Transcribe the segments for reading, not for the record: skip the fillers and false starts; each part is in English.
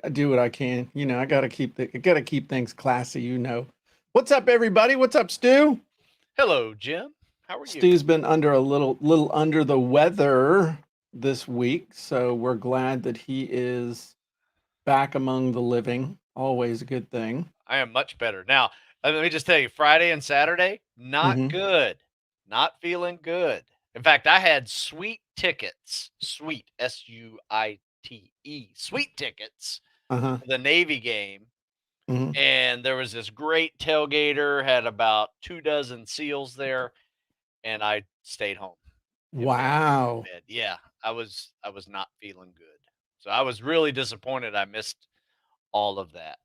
I do what I can. I gotta keep things classy. What's up, everybody? What's up, Stu? Hello, Jim. How are you? Stu's been under a little under the weather this week, so we're glad that he is back among the living. Always a good thing. I am much better. Now, let me just tell you, Friday and Saturday, not Mm-hmm. good. Not feeling good. In fact, I had sweet tickets, sweet, Suite, sweet tickets Uh-huh. for the Navy game. Mm-hmm. And there was this great tailgater, had about 2 dozen SEALs there, and I stayed home and went to Wow. bed. Yeah, I was not feeling good. So I was really disappointed I missed all of that.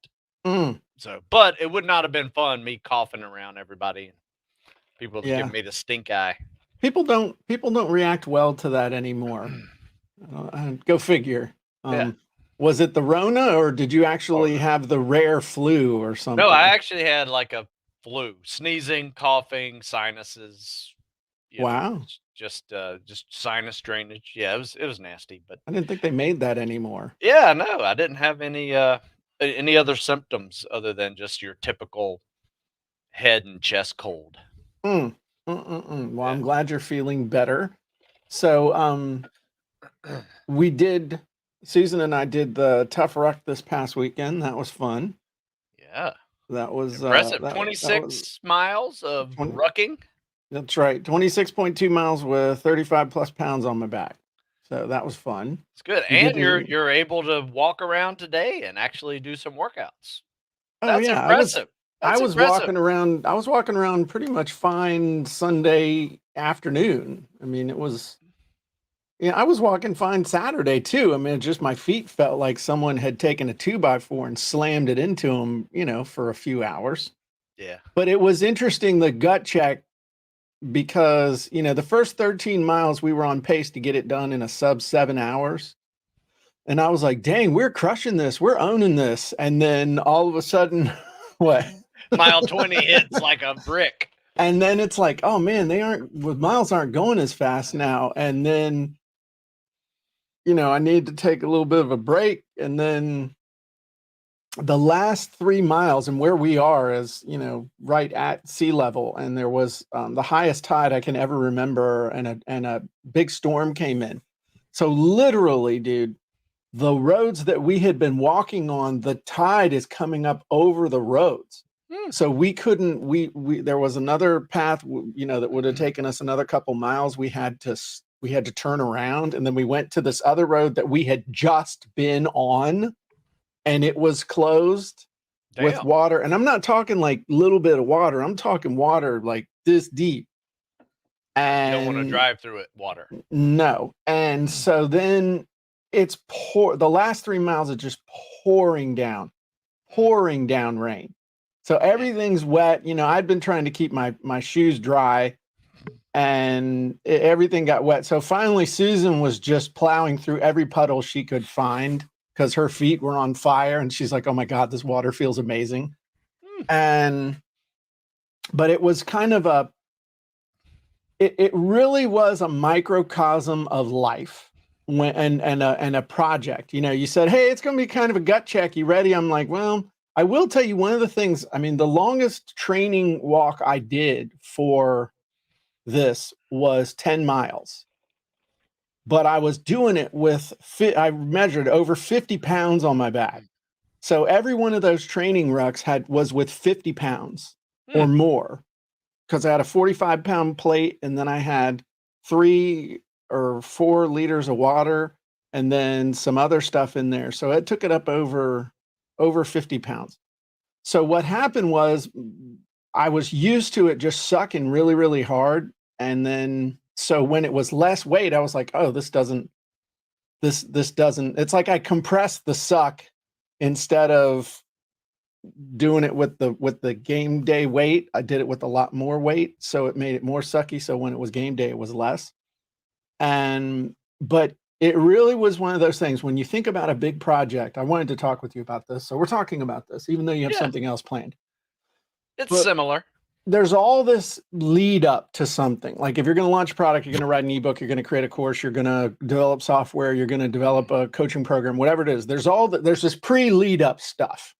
Mm. So, but it would not have been fun me coughing around everybody and people Yeah. giving me the stink eye. People don't react well to that anymore. Go figure. Yeah. Um, was it the Rona, or did you Oh actually no. have the rare flu or No, I something? actually had like a flu, sneezing, coughing, sinuses, Wow. just sinus drainage. Yeah, it was nasty, but I didn't think they made that anymore. yeah, no, I didn't have any other symptoms other than just your typical head and chest cold. Mm. Well, Yeah. I'm glad you're feeling better. So, we did, Susan and I did the Tough Ruck this past weekend. That was fun. Yeah. That was Impressive. that was 26 miles of 20, rucking. that's right. 26.2 miles with 35 plus pounds on my back. So that was fun. It's good. You get And you're to you're able to walk around today and actually do some workouts. Oh That's yeah, impressive. I That's was impressive. walking around. I was walking around pretty much fine Sunday afternoon. I mean, I was walking fine Saturday too. I mean, it just my feet felt like someone had taken a 2x4 and slammed it into them, for a few hours. Yeah. But it was interesting, the gut check, because, the first 13 miles we were on pace to get it done in a sub 7 hours. And I was like, dang, we're crushing this. We're owning this. And then all of a sudden, what? Mile 20 hits like a brick. And then it's like, oh man, miles aren't going as fast now. And then, I need to take a little bit of a break. And then the last 3 miles, and where we are is, right at sea level. And there was the highest tide I can ever remember. And a big storm came in. So literally, dude, the roads that we had been walking on, the tide is coming up over the roads. Hmm. So we couldn't, there was another path, that would have taken us another couple miles. We had to turn around, and then we went to this other road that we had just been on, and it was closed with Damn. water. And I'm not talking like little bit of water. I'm talking water like this deep. You don't want to And drive through it, water. no. And so then it's the last 3 miles are just pouring down rain. So everything's wet. I'd been trying to keep my shoes dry, and everything got wet. So finally Susan was just plowing through every puddle she could find because her feet were on fire, and she's like, oh my God, this water feels amazing. Hmm. But it was kind of it really was a microcosm of life, and a project. You said, hey, it's going to be kind of a gut check. You ready? I'm like, well, I will tell you one of the things. I mean, the longest training walk I did for this was 10 miles, but I was doing it I measured over 50 pounds on my back. So every one of those training rucks was with 50 pounds Hmm. or more, because I had a 45-pound plate, and then I had 3 or 4 liters of water, and then some other stuff in there. So it took it up over 50 pounds. So what happened was I was used to it just sucking really, really hard. And then, so when it was less weight, I was like, oh, this doesn't, it's like I compressed the suck instead of doing it with the game day weight. I did it with a lot more weight, so it made it more sucky. So when it was game day, it was less. But it really was one of those things. When you think about a big project, I wanted to talk with you about this. So we're talking about this, even though you have Yeah. something else planned. It's But similar. there's all this lead up to something. Like if you're going to launch a product, you're going to write an ebook, you're going to create a course, you're going to develop software, you're going to develop a coaching program, whatever it is. There's this pre-lead up stuff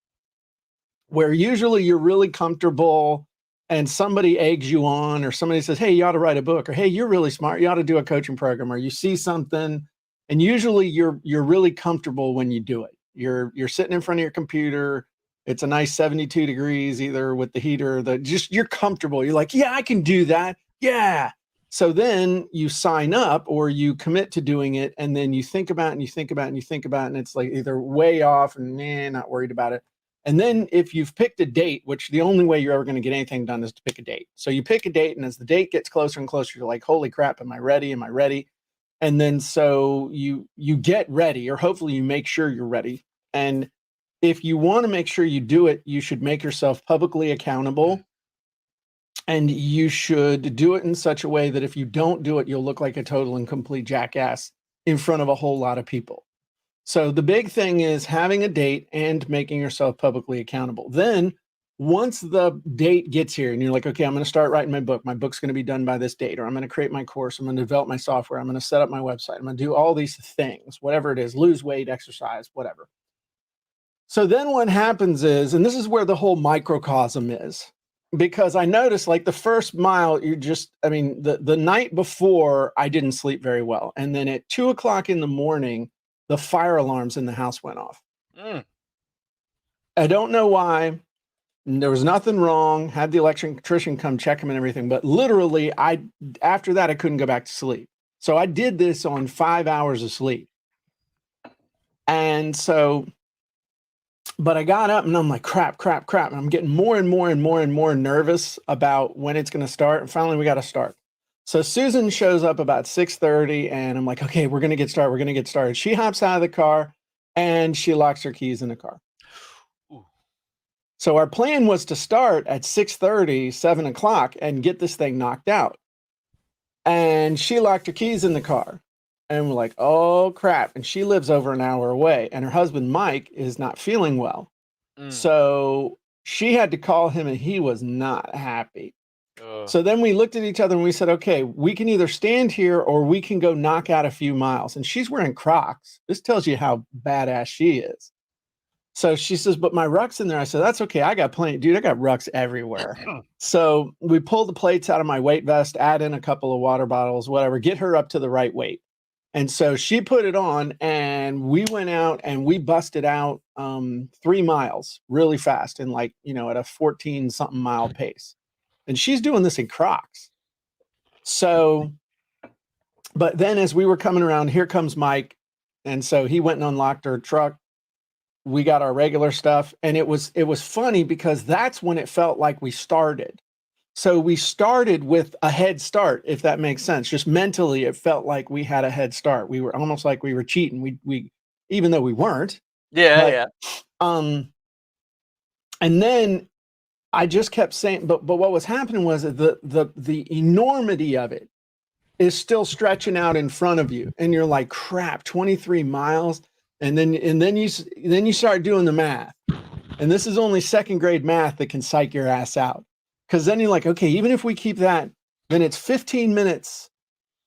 where usually you're really comfortable and somebody eggs you on, or somebody says, hey, you ought to write a book, or hey, you're really smart, you ought to do a coaching program, or you see something, and usually you're really comfortable when you do it. You're sitting in front of your computer. It's a nice 72 degrees, either with the heater, you're comfortable. You're like, yeah, I can do that. Yeah. So then you sign up or you commit to doing it. And then you think about it and you think about it and you think about it. And it's like either way off and not worried about it. And then if you've picked a date, which the only way you're ever going to get anything done is to pick a date. So you pick a date, and as the date gets closer and closer, you're like, holy crap, am I ready? Am I ready? And then so you get ready, or hopefully you make sure you're ready. And if you want to make sure you do it, you should make yourself publicly accountable. And you should do it in such a way that if you don't do it, you'll look like a total and complete jackass in front of a whole lot of people. So the big thing is having a date and making yourself publicly accountable. Then once the date gets here and you're like, okay, I'm going to start writing my book. My book's going to be done by this date, or I'm going to create my course. I'm going to develop my software. I'm going to set up my website. I'm going to do all these things, whatever it is, lose weight, exercise, whatever. So then what happens is, and this is where the whole microcosm is, because I noticed like the first mile, the night before I didn't sleep very well. And then at 2:00 in the morning, the fire alarms in the house went off. I don't know why. There was nothing wrong. Had the electrician come check them and everything. But literally, after that, I couldn't go back to sleep. So I did this on 5 hours of sleep. And so, but I got up and I'm like, crap. And I'm getting more and more nervous about when it's going to start. And finally, we got to start. So Susan shows up about 6:30 and I'm like, okay, we're going to get started. She hops out of the car and she locks her keys in the car. Ooh. So our plan was to start at 6:30, 7:00 and get this thing knocked out. And she locked her keys in the car and we're like, oh crap. And she lives over an hour away and her husband, Mike, is not feeling well. So she had to call him and he was not happy. So then we looked at each other and we said, okay, we can either stand here or we can go knock out a few miles. And she's wearing Crocs. This tells you how badass she is. So she says, but my ruck's in there. I said, that's okay. I got plenty. Dude, I got rucks everywhere. So we pull the plates out of my weight vest, add in a couple of water bottles, whatever, get her up to the right weight. And so she put it on and we went out and we busted out 3 miles really fast and at a 14 something mile pace. And she's doing this in Crocs. So, but then as we were coming around, here comes Mike. And so he went and unlocked her truck. We got our regular stuff. And it was funny because that's when it felt like we started. So we started with a head start, if that makes sense. Just mentally, it felt like we had a head start. We were almost like we were cheating. We even though we weren't. Yeah. And then I just kept saying, but what was happening was the enormity of it is still stretching out in front of you, and you're like, crap, 23 miles, and then you start doing the math, and this is only second grade math that can psych your ass out, because then you're like, okay, even if we keep that, then it's 15 minutes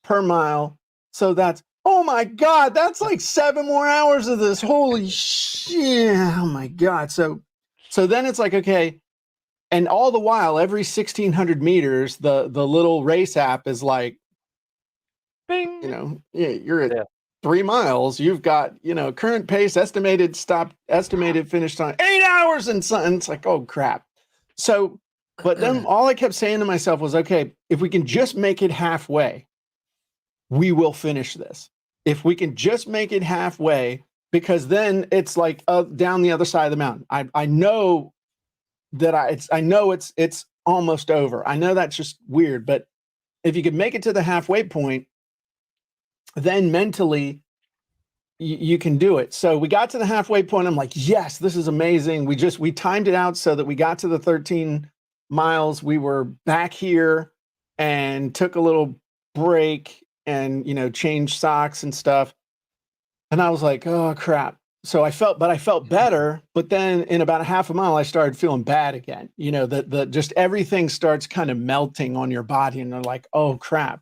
per mile, so that's, oh my God, that's like 7 more hours of this. Holy shit! Oh my God! So then it's like, okay. And all the while, every 1,600 meters, the little race app is like, bing. You're at 3 miles. You've got, current pace, estimated finish time, 8 hours and something. It's like, oh crap. So, but then all I kept saying to myself was, okay, if we can just make it halfway, we will finish this. If we can just make it halfway, because then it's like down the other side of the mountain. I know that I know it's almost over. I know that's just weird, but if you could make it to the halfway point, then mentally you can do it. So we got to the halfway point. I'm like, yes, this is amazing. We timed it out so that we got to the 13 miles. We were back here and took a little break and, changed socks and stuff. And I was like, oh crap. so I felt better, but then in about a half a mile, I started feeling bad again. You know, the just everything starts kind of melting on your body, and they're like, oh crap.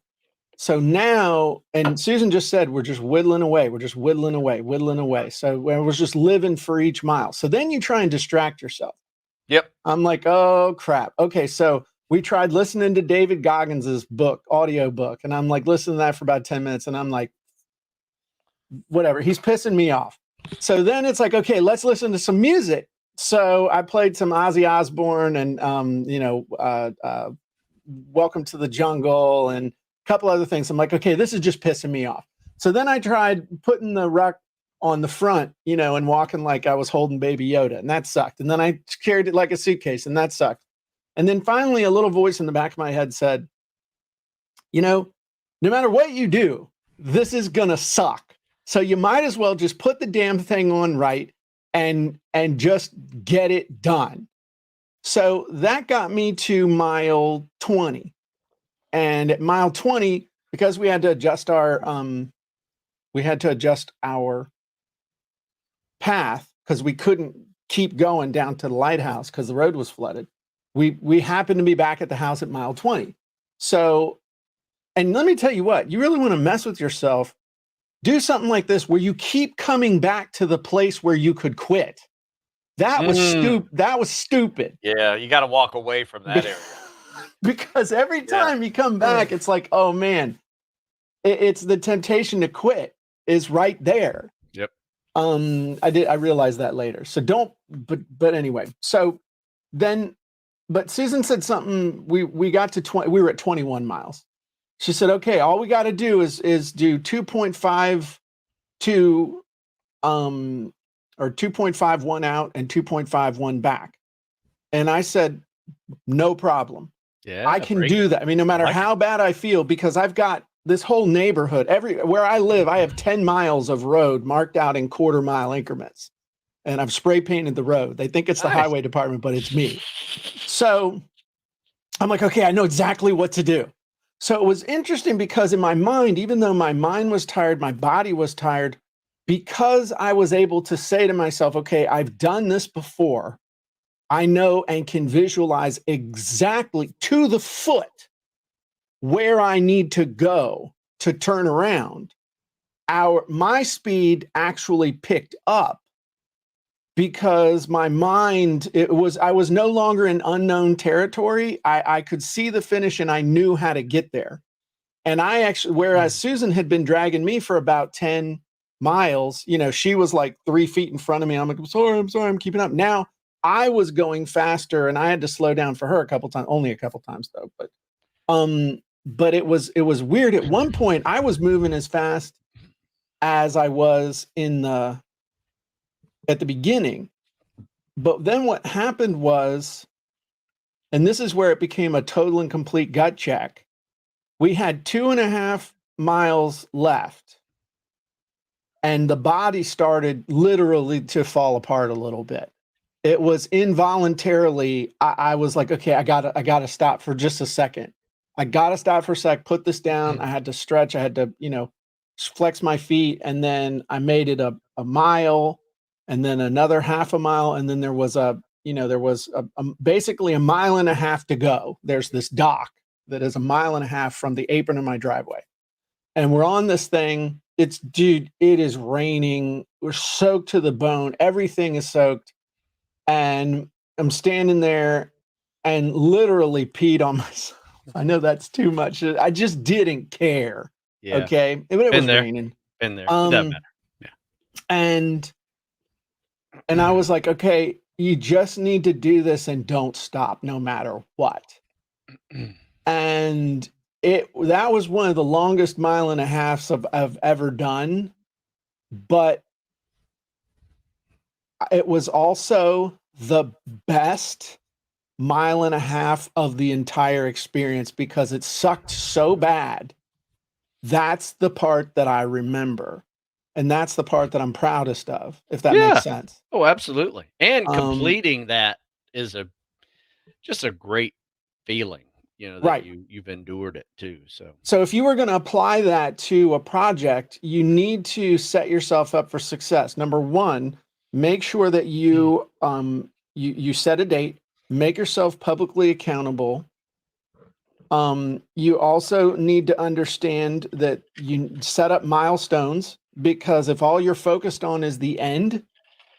So now, and Susan just said, we're just whittling away. We're just whittling away, whittling away. So I was just living for each mile. So then you try and distract yourself. Yep. I'm like, oh crap. Okay, so we tried listening to David Goggins's book, audio book, and I'm like listening to that for about 10 minutes, and I'm like, whatever, he's pissing me off. So then it's like, okay, let's listen to some music. So I played some Ozzy Osbourne and Welcome to the Jungle and a couple other things. I'm like, okay, this is just pissing me off. So then I tried putting the ruck on the front, you know, and walking like I was holding Baby Yoda, and that sucked. And then I carried it like a suitcase, and that sucked. And then finally, a little voice in the back of my head said, you know, no matter what you do, this is gonna suck. So you might as well just put the damn thing on right and just get it done. So that got me to mile 20. And at mile 20, because we had to adjust our path because we couldn't keep going down to the lighthouse because the road was flooded. We happened to be back at the house at mile 20. So, and let me tell you what, you really want to mess with yourself, do something like this where you keep coming back to the place where you could quit. That was stupid. Yeah, you got to walk away from that area. Because every time you come back, it's like, oh man, it's the temptation to quit is right there. Yep. I realized that later. So but anyway, so then, but Susan said something, we got to 20, we were at 21 miles. She said, okay, all we got to do is do 2.52, or 2.51 out and 2.51 back. And I said, no problem. Yeah, I can do that. I mean, no matter how bad I feel, because I've got this whole neighborhood, where I live, I have 10 miles of road marked out in quarter-mile increments. And I've spray painted the road. They think it's the highway department, but it's me. So I'm like, okay, I know exactly what to do. So it was interesting because in my mind, even though my mind was tired, my body was tired, because I was able to say to myself, okay, I've done this before. I know and can visualize exactly to the foot where I need to go to turn around. My speed actually picked up because my mind, I was no longer in unknown territory. I could see the finish and I knew how to get there. And I actually, whereas Susan had been dragging me for about 10 miles, you know, she was like 3 feet in front of me. I'm like, I'm sorry, I'm keeping up. Now I was going faster and I had to slow down for her only a couple times though. But it was weird. At one point I was moving as fast as I was at the beginning. But then what happened was, and this is where it became a total and complete gut check. We had 2.5 miles left and the body started literally to fall apart a little bit. It was involuntarily, I was like, okay, I gotta stop for just a second. I gotta stop for a sec, put this down. I had to stretch, I had to, flex my feet. And then I made it a mile and then another half a mile. And then there was basically a mile and a half to go. There's this dock that is a mile and a half from the apron of my driveway. And we're on this thing. It is raining. We're soaked to the bone. Everything is soaked. And I'm standing there and literally peed on myself. I know that's too much. I just didn't care. Yeah. Okay. But it was raining. Been there. It doesn't matter. Yeah. And I was like, okay, you just need to do this and don't stop no matter what. And that was one of the longest mile and a halves I've ever done. But it was also the best mile and a half of the entire experience because it sucked so bad. That's the part that I remember. And that's the part that I'm proudest of, if that makes sense. Oh, absolutely. And completing that is just a great feeling. that Right. you've endured it too. So So if you were going to apply that to a project, you need to set yourself up for success. Number one, make sure that you set a date, make yourself publicly accountable. You also need to understand that you set up milestones, because if all you're focused on is the end,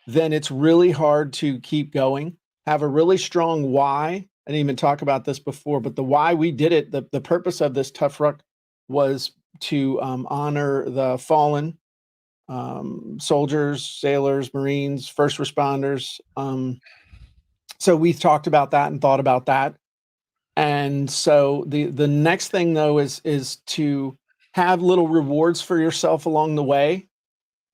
then it's really hard to keep going. Have a really strong why. I didn't even talk about this before, but the why we did it, the purpose of this Tough Ruck was to honor the fallen soldiers, sailors, Marines, first responders. So we talked about that and thought about that. And so the next thing though is to have little rewards for yourself along the way.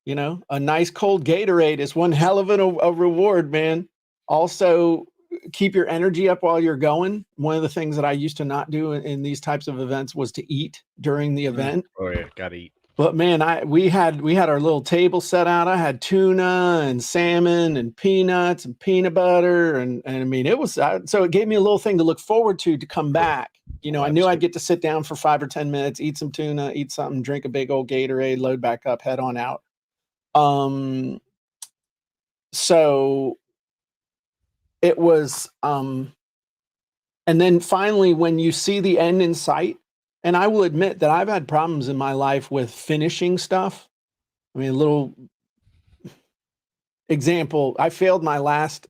A nice cold Gatorade is one hell of a reward, man. Also, keep your energy up while you're going. One of the things that I used to not do in these types of events was to eat during the event. oh yeah, gotta eat. But man, we had our little table set out. I had tuna and salmon and peanuts and peanut butter, and I mean it was so it gave me a little thing to look forward to come back. I knew I'd get to sit down for 5 or 10 minutes, eat some tuna, eat something, drink a big old Gatorade, load back up, head on out. So it was, and then finally, when you see the end in sight, and I will admit that I've had problems in my life with finishing stuff. I mean, a little example, I failed my last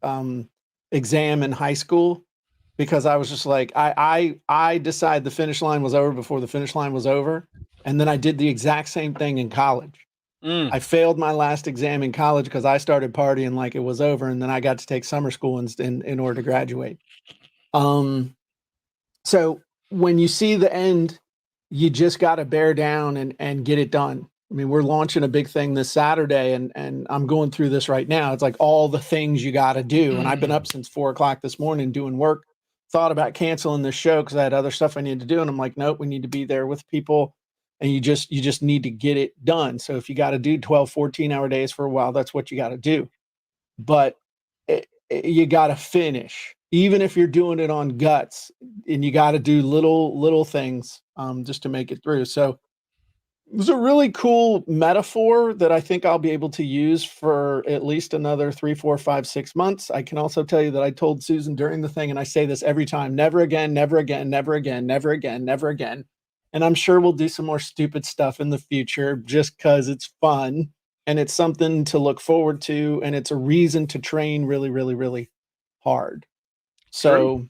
exam in high school because I was just like, I decided the finish line was over before the finish line was over. And then I did the exact same thing in college. I failed my last exam in college because I started partying like it was over, and then I got to take summer school in order to graduate. So when you see the end, you just got to bear down and get it done. I mean, we're launching a big thing this Saturday, and I'm going through this right now. It's like all the things you got to do, and I've been up since 4:00 this morning doing work. Thought about canceling this show because I had other stuff I needed to do, and I'm like, nope, we need to be there with people. And you just need to get it done. So if you got to do 12, 14-hour days for a while, that's what you got to do. But you got to finish, even if you're doing it on guts, and you got to do little things just to make it through. So it was a really cool metaphor that I think I'll be able to use for at least another 3, 4, 5, 6 months. I can also tell you that I told Susan during the thing, and I say this every time: never again, never again, never again, never again, never again. And I'm sure we'll do some more stupid stuff in the future just because it's fun and it's something to look forward to, and it's a reason to train really, really, really hard. So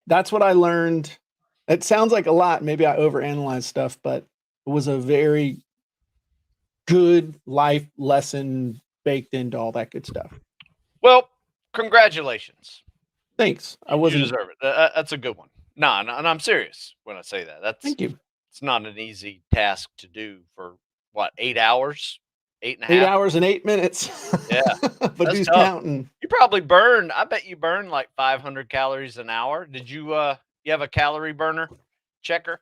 that's what I learned. It sounds like a lot. Maybe I overanalyze stuff, but it was a very good life lesson baked into all that good stuff. Well, congratulations. Thanks. You deserve it. That's a good one. No, and I'm serious when I say that. Thank you. It's not an easy task to do for what, 8 hours, 8.5 hours and 8 minutes. Yeah, but who's tough. counting? You probably burn. I bet you burn like 500 calories an hour. Did you you have a calorie burner checker?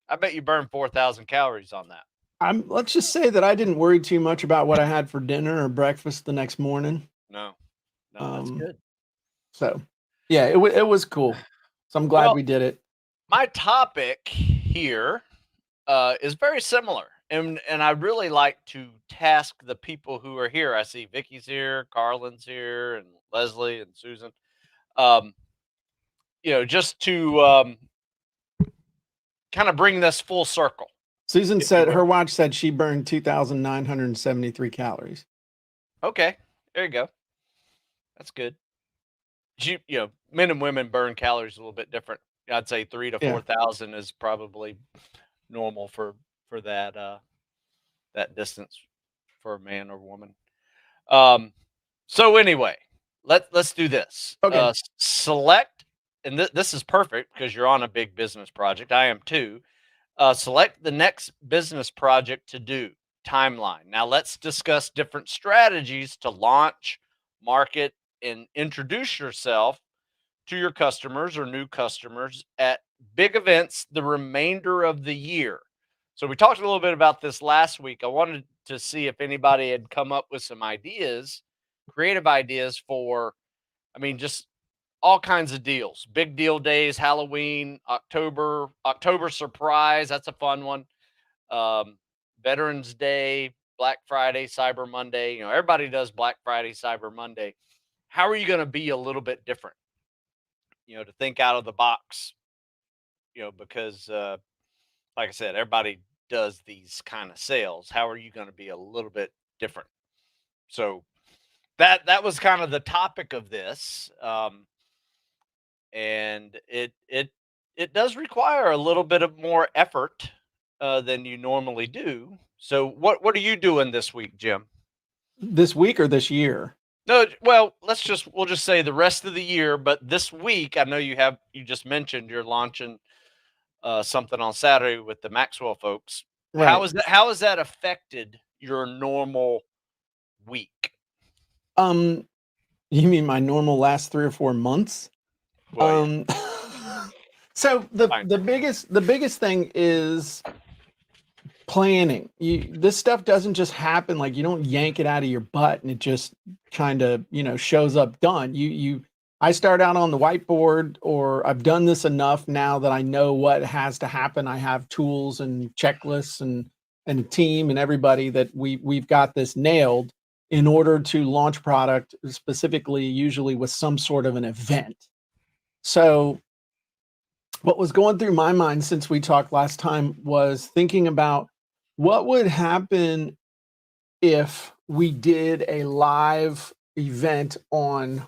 I bet you burn 4,000 calories on that. Let's just say that I didn't worry too much about what I had for dinner or breakfast the next morning. No, that's good. So, yeah, it was cool. So I'm glad we did it. My topic here is very similar, and I really like to task the people who are here. I see Vicky's here, Carlin's here, and Leslie and Susan. Just to kind of bring this full circle. Susan said her watch said she burned 2,973 calories. Okay, there you go. That's good. Men and women burn calories a little bit different. I'd say 3,000 to 4,000 is probably normal for that that distance for a man or woman. So anyway, let's do this. Okay. Select, and this is perfect because you're on a big business project. I am too. Select the next business project to do. Timeline. Now let's discuss different strategies to launch, market, and introduce yourself to your customers or new customers at big events the remainder of the year. So we talked a little bit about this last week. I wanted to see if anybody had come up with some ideas, creative ideas for, just all kinds of deals, big deal days, Halloween, October surprise. That's a fun one. Um, Veterans Day, Black Friday, Cyber Monday. You know, everybody does Black Friday, Cyber Monday. How are you going to be a little bit different? You know, to think out of the box. You know, because like I said, everybody does these kind of sales. How are you going to be a little bit different? So that was kind of the topic of this, and it does require a little bit of more effort than you normally do. So what are you doing this week, Jim? This week or this year? No, well, we'll just say the rest of the year, but this week I know you just mentioned you're launching something on Saturday with the Maxwell folks. Right. How has that affected your normal week? Um, you mean my normal last 3 or 4 months? Well, yeah, Um, so the fine. the biggest thing is planning. This stuff doesn't just happen, like, you don't yank it out of your butt and it just kind of, shows up done. I start out on the whiteboard, or I've done this enough now that I know what has to happen. I have tools and checklists and a team and everybody that we've got this nailed in order to launch product, specifically usually with some sort of an event. So what was going through my mind since we talked last time was thinking about what would happen if we did a live event on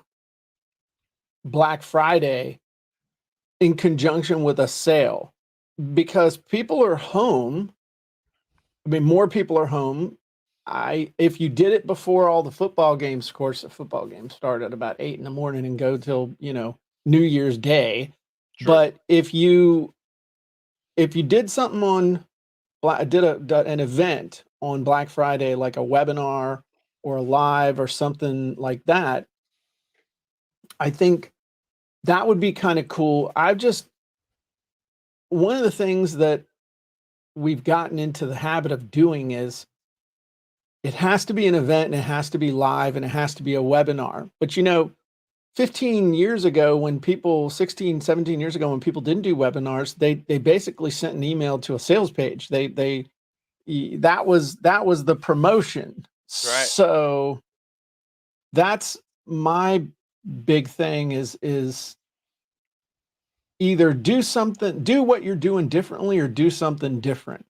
Black Friday in conjunction with a sale, because people are home. I mean, more people are home. If you did it before all the football games, of course, the football games start at about 8 in the morning and go till, New Year's Day. True. But if you did something on an event on Black Friday, like a webinar or a live or something like that, I think that would be kind of cool. One of the things that we've gotten into the habit of doing is it has to be an event and it has to be live and it has to be a webinar. But 15 years ago, 16, 17 years ago, when people didn't do webinars, they basically sent an email to a sales page. That was the promotion. Right. So that's my big thing is either do what you're doing differently, or do something different.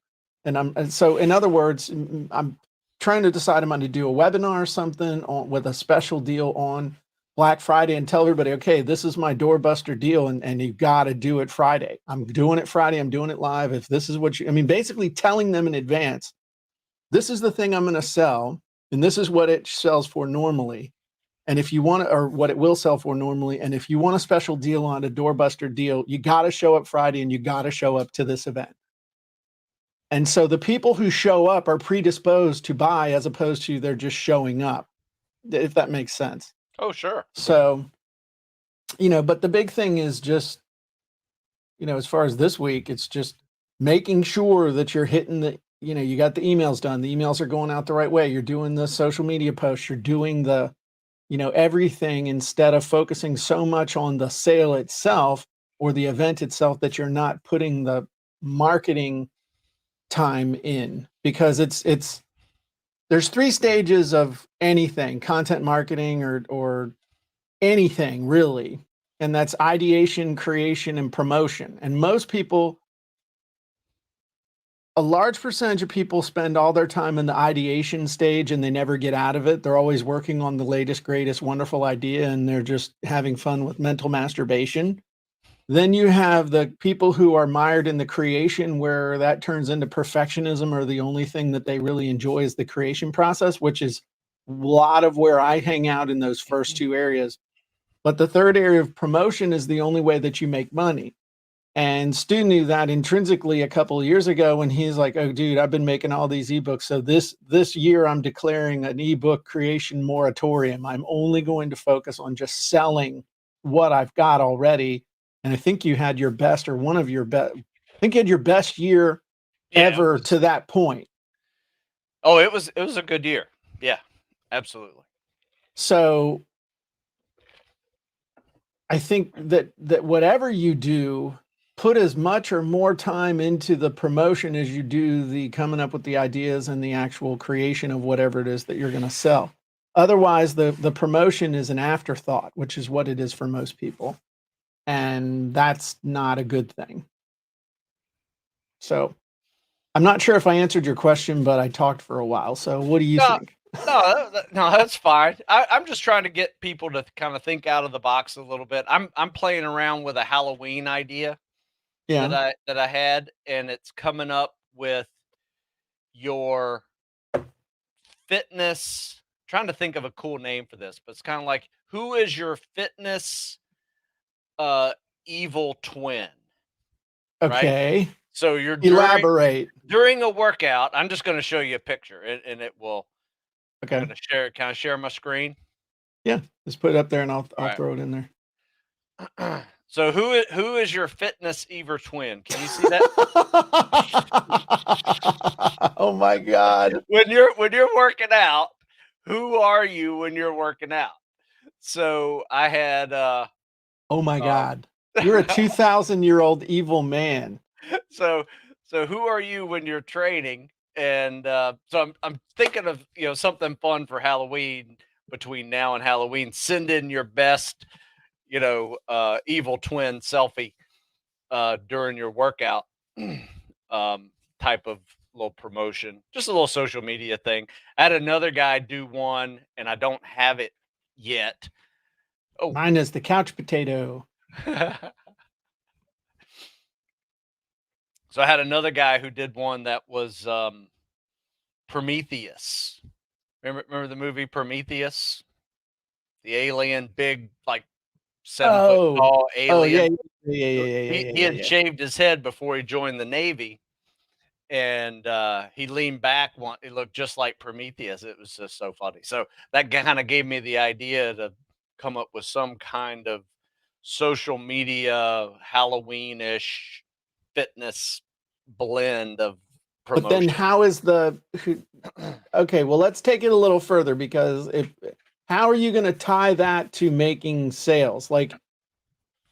And so in other words, I'm trying to decide, am I to do a webinar or something with a special deal on Black Friday and tell everybody, okay, this is my doorbuster deal, and you got to do it Friday. I'm doing it Friday. I'm doing it live. If this is basically telling them in advance, this is the thing I'm going to sell, and this is what it sells for normally. And if you want to, or what it will sell for normally, and if you want a special deal on a doorbuster deal, you got to show up Friday and you got to show up to this event. And so the people who show up are predisposed to buy, as opposed to they're just showing up, if that makes sense. Oh, sure. So, but the big thing is just, as far as this week, it's just making sure that you're hitting you got the emails done. The emails are going out the right way. You're doing the social media posts. You're doing the, everything, instead of focusing so much on the sale itself or the event itself that you're not putting the marketing time in. Because there's 3 stages of anything, content marketing or anything really. And that's ideation, creation, and promotion. And most people, a large percentage of people, spend all their time in the ideation stage and they never get out of it. They're always working on the latest, greatest, wonderful idea, and they're just having fun with mental masturbation. Then you have the people who are mired in the creation, where that turns into perfectionism, or the only thing that they really enjoy is the creation process, which is a lot of where I hang out in those first 2 areas. But the third area of promotion is the only way that you make money. And Stu knew that intrinsically a couple of years ago, when he's like, oh, dude, I've been making all these ebooks. So this year I'm declaring an ebook creation moratorium. I'm only going to focus on just selling what I've got already. And I think you had your best, or one of your best, I think you had your best year ever to that point. Oh, it was a good year. Yeah, absolutely. So I think that whatever you do, put as much or more time into the promotion as you do the coming up with the ideas and the actual creation of whatever it is that you're going to sell. Otherwise, the promotion is an afterthought, which is what it is for most people. And that's not a good thing. So I'm not sure if I answered your question, but I talked for a while. So what do you No, think? no, that's fine. I'm just trying to get people to kind of think out of the box a little bit. I'm playing around with a Halloween idea Yeah. that I had, and it's coming up with your fitness. Trying to think of a cool name for this, but it's kind of like, who is your fitness uh evil twin, right? Okay. So you're Elaborate. during a workout. I'm just going to show you a picture, and it will. I'm Okay. going to share. Can I share my screen? Yeah. Just put it up there and I'll All throw it in there. right. So who is your fitness evil twin? Can you see that? Oh my God. When you're working out, who are you when you're working out? So I had Oh my um God. You're a 2,000-year-old evil man. so who are you when you're training? And so I'm thinking of, something fun for Halloween. Between now and Halloween, send in your best, evil twin selfie during your workout. Type of little promotion, just a little social media thing. I had another guy do one, and I don't have it yet. Oh, Mine is the couch potato. so I had another guy who did one that was Prometheus. Remember the movie Prometheus? The alien, big, like 7 foot Oh. tall Oh yeah. alien. Yeah, yeah, So yeah, yeah, he yeah, had yeah. shaved his head before he joined the Navy, and he leaned back. One, it looked just like Prometheus. It was just so funny. So that kind of gave me the idea to come up with some kind of social media Halloween-ish fitness blend of But then promotion. how is okay, well let's take it a little further because how are you going to tie that to making sales? Like,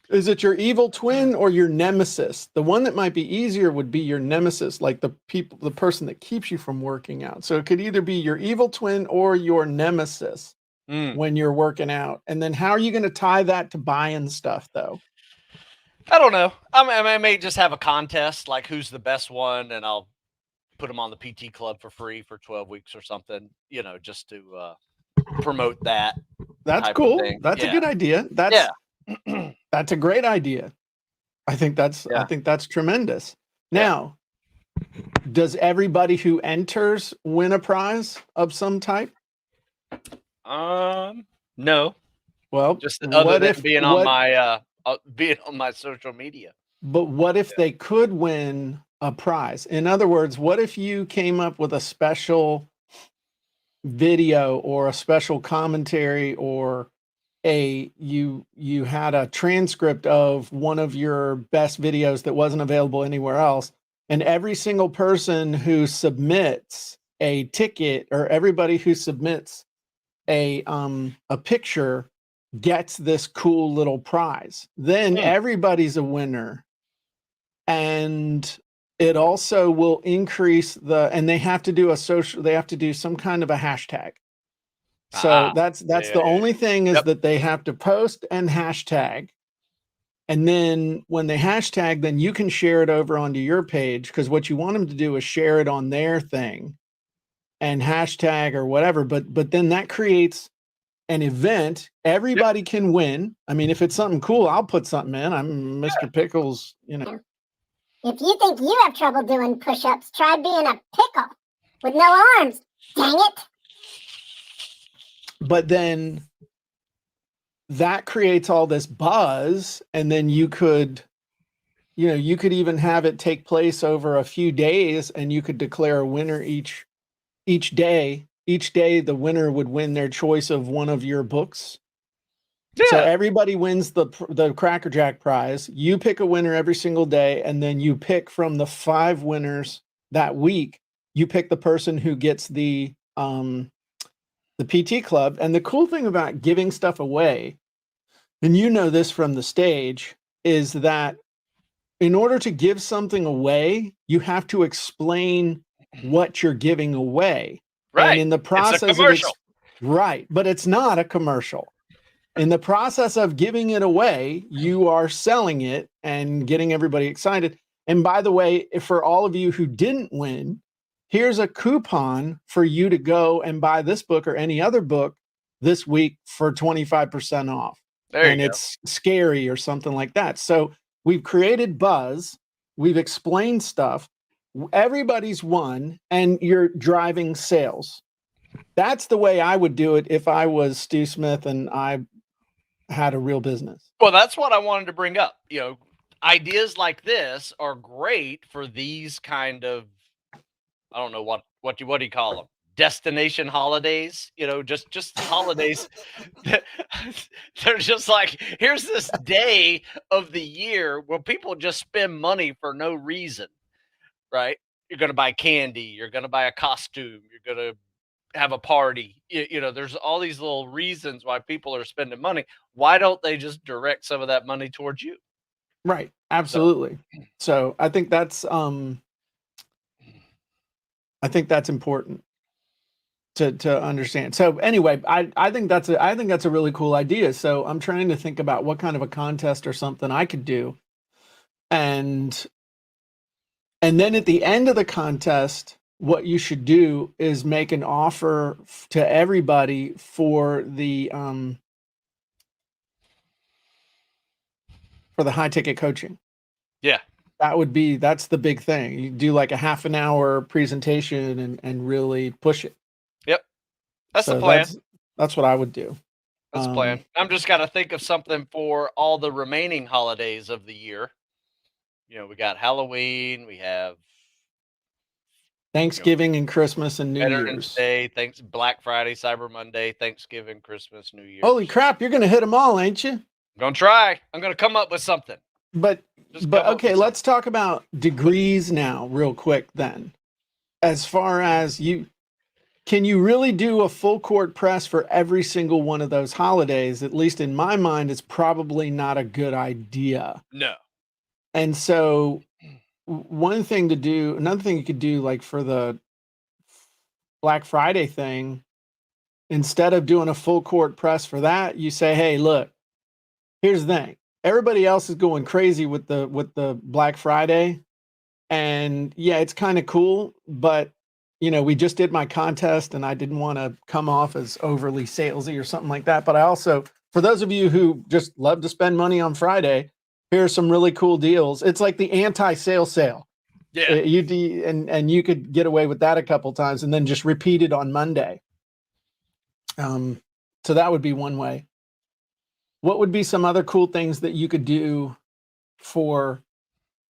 is it your evil twin or your nemesis? The one that might be easier would be your nemesis, like the person that keeps you from working out. So it could either be your evil twin or your nemesis Mm. when you're working out. And then how are you going to tie that to buying stuff though? I don't know. I may just have a contest, like who's the best one, and I'll put them on the PT club for free for 12 weeks or something, just to promote that That's type of cool. thing. That's a Yeah. good idea. Yeah. That's a great idea. I think Yeah. that's tremendous. Yeah. Now, does everybody who enters win a prize of some type? No, Well, just other what than if what being on my social media. but what if they could win a prize? In other words, what if you came up with a special video or a special commentary or you had a transcript of one of your best videos that wasn't available anywhere else, and every single person who submits a ticket or everybody who submits a picture gets this cool little prize, then Hmm. everybody's a winner. And it also will increase and they have to do they have to do some kind of a hashtag. So Ah, that's yeah, the yeah, only thing, is yep. that they have to post and hashtag. And then when they hashtag, then you can share it over onto your page, because what you want them to do is share it on their thing and hashtag or whatever. But then that creates an event. Yep. Everybody can win. I mean, if it's something cool, I'll put something in. I'm Mr. Pickles, If you think you have trouble doing push-ups, try being a pickle with no arms. Dang it. But then that creates all this buzz, and then you could even have it take place over a few days, and you could declare a winner each day. Each day the winner would win their choice of one of your books. So Yeah. everybody wins the Cracker Jack prize. You pick a winner every single day, and then you pick from the 5 winners that week. You pick the person who gets the PT club. And the cool thing about giving stuff away and you know this from the stage, is that in order to give something away, you have to explain what you're giving away. And Right. in the It's a process commercial. right, but it's not a commercial. In the process of giving it away, you are selling it and getting everybody excited. And by the way, for all of you who didn't win, here's a coupon for you to go and buy this book or any other book this week for 25% off. There you And go. it's scary or something like that. So we've created buzz, we've explained stuff, everybody's won, and you're driving sales. That's the way I would do it if I was Stu Smith and I had a real business. Well, that's what I wanted to bring up. Ideas like this are great for these kind of, I don't know what do you call them? Destination holidays, just holidays. They're just like, here's this day of the year where people just spend money for no reason, right? You're going to buy candy, you're going to buy a costume, you're going to have a party. There's all these little reasons why people are spending money. Why don't they just direct some of that money towards you? Right. Absolutely. So I think that's important to understand. So anyway, I think that's a really cool idea. So I'm trying to think about what kind of a contest or something I could do. And then at the end of the contest, what you should do is make an offer to everybody for the high ticket coaching. Yeah. That's the big thing. You do like a half an hour presentation and really push it. Yep. That's the plan. That's what I would do. That's the plan. I'm just got to think of something for all the remaining holidays of the year. We got Halloween, we have Thanksgiving and Christmas and New Veterans Year's. Day, Black Friday, Cyber Monday, Thanksgiving, Christmas, New Year's. Holy crap, you're going to hit them all, ain't you? I'm going to try. I'm going to come up with something. But okay, let's talk about degrees now real quick then. As far as can you really do a full court press for every single one of those holidays? At least in my mind, it's probably not a good idea. No. And so another thing you could do, like for the Black Friday thing, instead of doing a full court press for that, you say, hey, look, here's the thing. Everybody else is going crazy with the Black Friday. And yeah, it's kind of cool, but we just did my contest and I didn't want to come off as overly salesy or something like that. But I also, for those of you who just love to spend money on Friday, here are some really cool deals. It's like the anti-sale sale. Yeah. And you could get away with that a couple times and then just repeat it on Monday. So that would be one way. What would be some other cool things that you could do for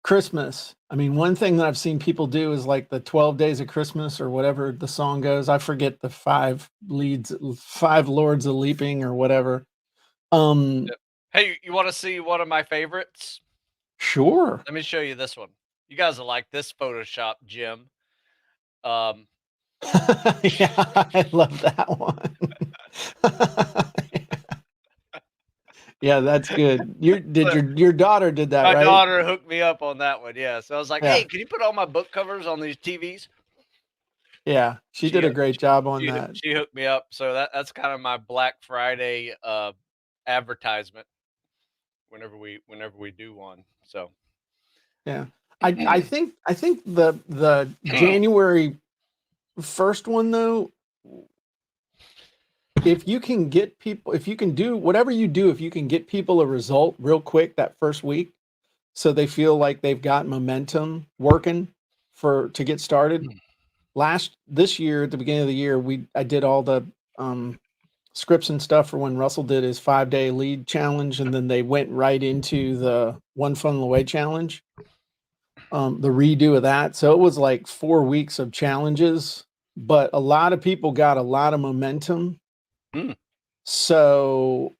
Christmas? I mean, one thing that I've seen people do is like the 12 days of Christmas or whatever the song goes. I forget the 5 lords of leaping or whatever. Hey, you want to see one of my favorites? Sure. Let me show you this one. You guys will like this Photoshop, Jim. Yeah, I love that one. Yeah, that's good. Your daughter did that, right? My daughter hooked me up on that one. Yeah. So I was like, hey, can you put all my book covers on these TVs? Yeah, she did a great job on that. She hooked me up. So that's kind of my Black Friday advertisement whenever we do one. So yeah. I think the January 1st one though, if you can do whatever you do, if you can get people a result real quick that first week, so they feel like they've got momentum working to get started. This year at the beginning of the year, I did all the scripts and stuff for when Russell did his 5-day lead challenge, and then they went right into the One Funnel Away challenge, the redo of that. So it was like 4 weeks of challenges, but a lot of people got a lot of momentum. So,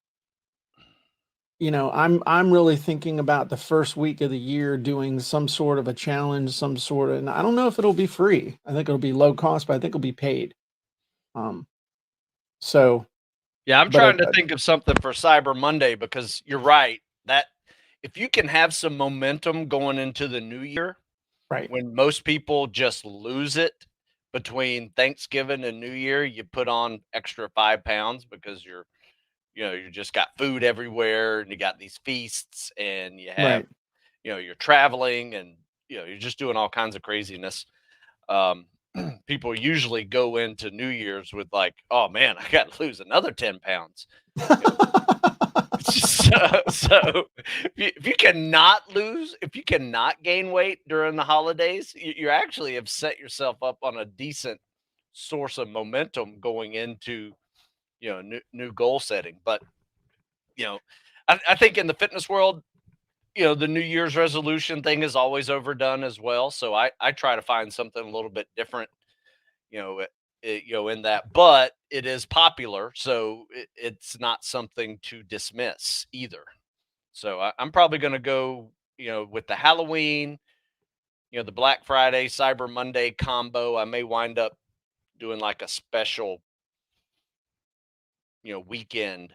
I'm really thinking about the first week of the year doing some sort of a challenge, and I don't know if it'll be free. I think it'll be low cost, but I think it'll be paid. So Yeah, I'm But trying to think of something for Cyber Monday, because you're right that if you can have some momentum going into the new year, right. when most people just lose it between Thanksgiving and New Year, you put on extra 5 pounds because you just got food everywhere and you got these feasts and you have, Right. you're traveling and, you're just doing all kinds of craziness. Um, People usually go into New Year's with like, oh man, I got to lose another 10 pounds. You know, so if you cannot lose, if you cannot gain weight during the holidays, you actually have set yourself up on a decent source of momentum going into, new goal setting. But, you know, I think in the fitness world, the New Year's resolution thing is always overdone as well. So I try to find something a little bit different, in that, but it is popular, so it's not something to dismiss either. So I'm probably going to go, with the Halloween, the Black Friday, Cyber Monday combo. I may wind up doing like a special, weekend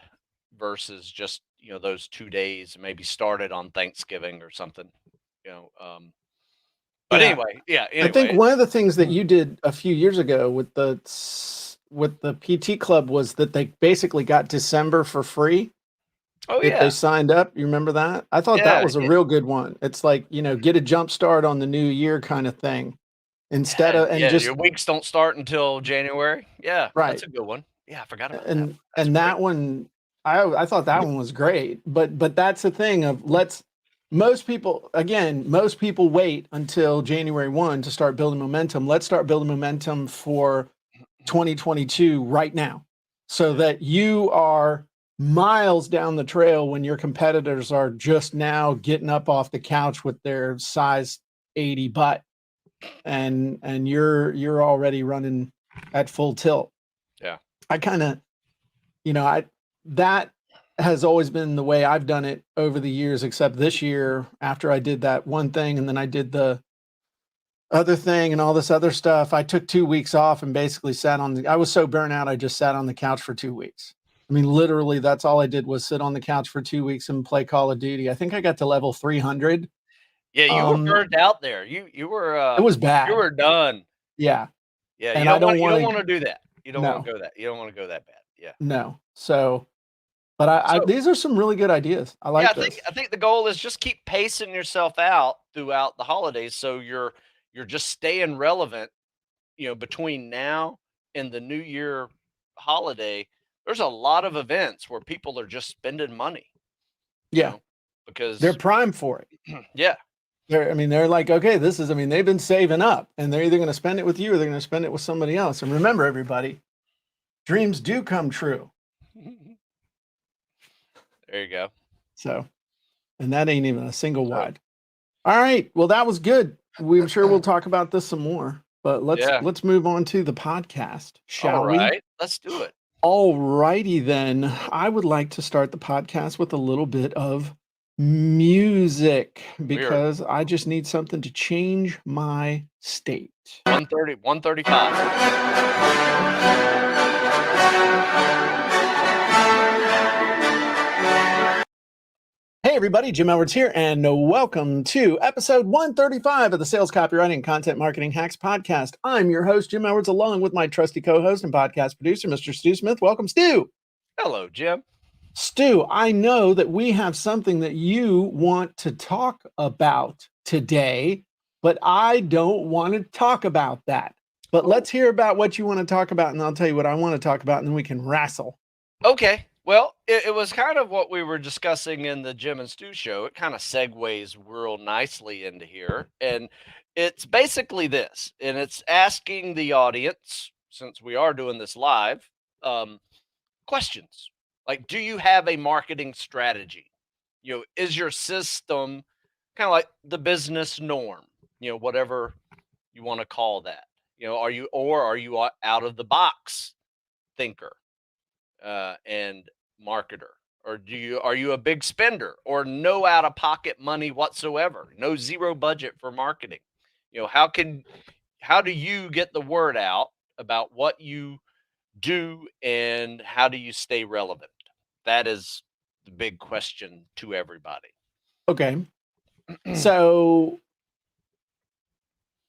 versus just, those 2 days, maybe started on Thanksgiving or something, you know. But Yeah. anyway, yeah. I think Anyway, one of the things that you did a few years ago with the PT club was that they basically got December for free oh if they yeah, signed up. You remember that? I thought that yeah, was a real good one. It's like, get a jump start on the new year kind of thing instead yeah, of, and yeah. Your just weeks don't start until January. Yeah, that's right. a good one. Yeah, I forgot about that one. and That's and a great that one, I thought that one was great, but that's the thing of most people wait until January 1 to start building momentum. Let's start building momentum for one. 2022 right now, so Yeah. that you are miles down the trail when your competitors are just now getting up off the couch with their size 80 butt, and you're already running at full tilt. Yeah. I kind of, I that has always been the way I've done it over the years, except this year after I did that one thing and then I did the other thing and all this other stuff. I took 2 weeks off and basically I was so burnt out, I just sat on the couch for 2 weeks. I mean, literally, that's all I did was sit on the couch for 2 weeks and play Call of Duty. I think I got to level 300. Yeah, you were Um, burned out there. You were it was you bad. were done. Yeah. Yeah, And I don't you want don't want to, to do that. You don't want no, to go that. You don't want to go that bad. Yeah. no. So, but So these are some really good ideas. I yeah, like this. I think the goal is just keep pacing yourself out throughout the holidays, so you're just staying relevant. Between now and the New Year holiday, there's a lot of events where people are just spending money. You Yeah. know, They're because prime for it. yeah, They're like, okay, they've been saving up and they're either going to spend it with you or they're going to spend it with somebody else. And remember, everybody, dreams do come true. there you go. So, and that ain't even a single So wide. All right. Well, that was good. I'm sure we'll talk about this some more, but yeah. let's move on to the podcast, All shall we? right, let's do it. All righty then. I would like to start the podcast with a little bit of music Weird. because I just need something to change my state. 130, 135. Hey everybody, Jim Edwards here, and welcome to episode 135 of the Sales Copywriting and Content Marketing Hacks podcast. I'm your host, Jim Edwards, along with my trusty co-host and podcast producer, Mr. Stu Smith. Welcome, Stu. Hello, Jim. Stu, I know that we have something that you want to talk about today, but I don't want to talk about that. But let's hear about what you want to talk about, and I'll tell you what I want to talk about, and then we can wrestle. Okay. Well, it was kind of what we were discussing in the Jim and Stu show. It kind of segues real nicely into here. And it's basically this, and it's asking the audience, since we are doing this live, questions like, do you have a marketing strategy? Is your system kind of like the business norm? Whatever you want to call that. Are you out of the box thinker and marketer? Or are you a big spender or no out of pocket money whatsoever? No zero budget for marketing. How do you get the word out about what you do, and how do you stay relevant? That is the big question to everybody. Okay. So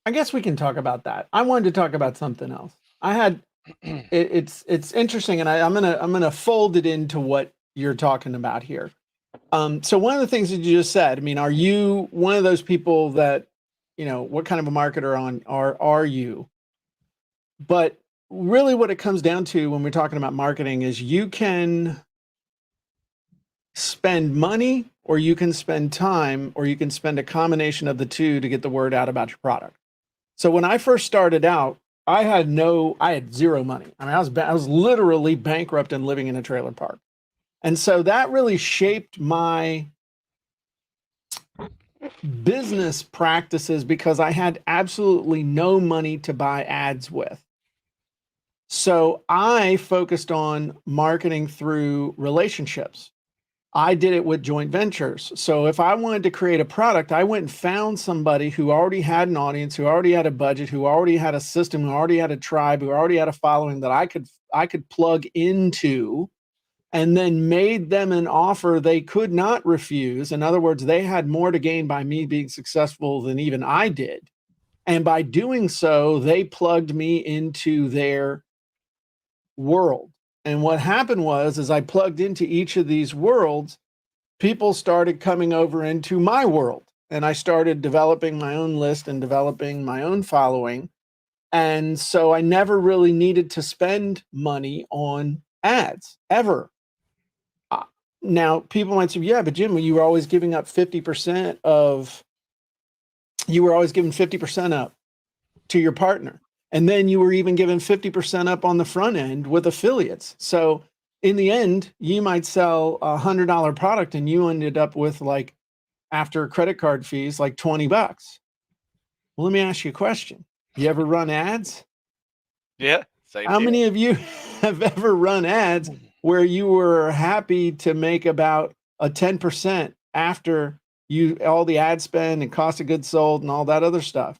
I guess we can talk about that. I wanted to talk about something else. I had it's interesting, and I'm gonna fold it into what you're talking about here. So one of the things that you just said, I mean, are you one of those people that, what kind of a marketer are you? But really what it comes down to when we're talking about marketing is you can spend money or you can spend time or you can spend a combination of the two to get the word out about your product. So when I first started out, I had zero money. I mean, I was literally bankrupt and living in a trailer park. And so that really shaped my business practices because I had absolutely no money to buy ads with. So I focused on marketing through relationships. I did it with joint ventures. So if I wanted to create a product, I went and found somebody who already had an audience, who already had a budget, who already had a system, who already had a tribe, who already had a following that I could plug into, and then made them an offer they could not refuse. In other words, they had more to gain by me being successful than even I did. And by doing so, they plugged me into their world. And what happened was, as I plugged into each of these worlds, people started coming over into my world. And I started developing my own list and developing my own following. And so I never really needed to spend money on ads ever. Now, people might say, yeah, but Jim, you were always giving up 50% you were always giving 50% up to your partner. And then you were even giving 50% up on the front end with affiliates. So in the end, you might sell $100 product and you ended up with, like, after credit card fees, like $20. Well, let me ask you a question. You ever run ads? Yeah. How many of you have ever run ads where you were happy to make about a 10% after all the ad spend and cost of goods sold and all that other stuff?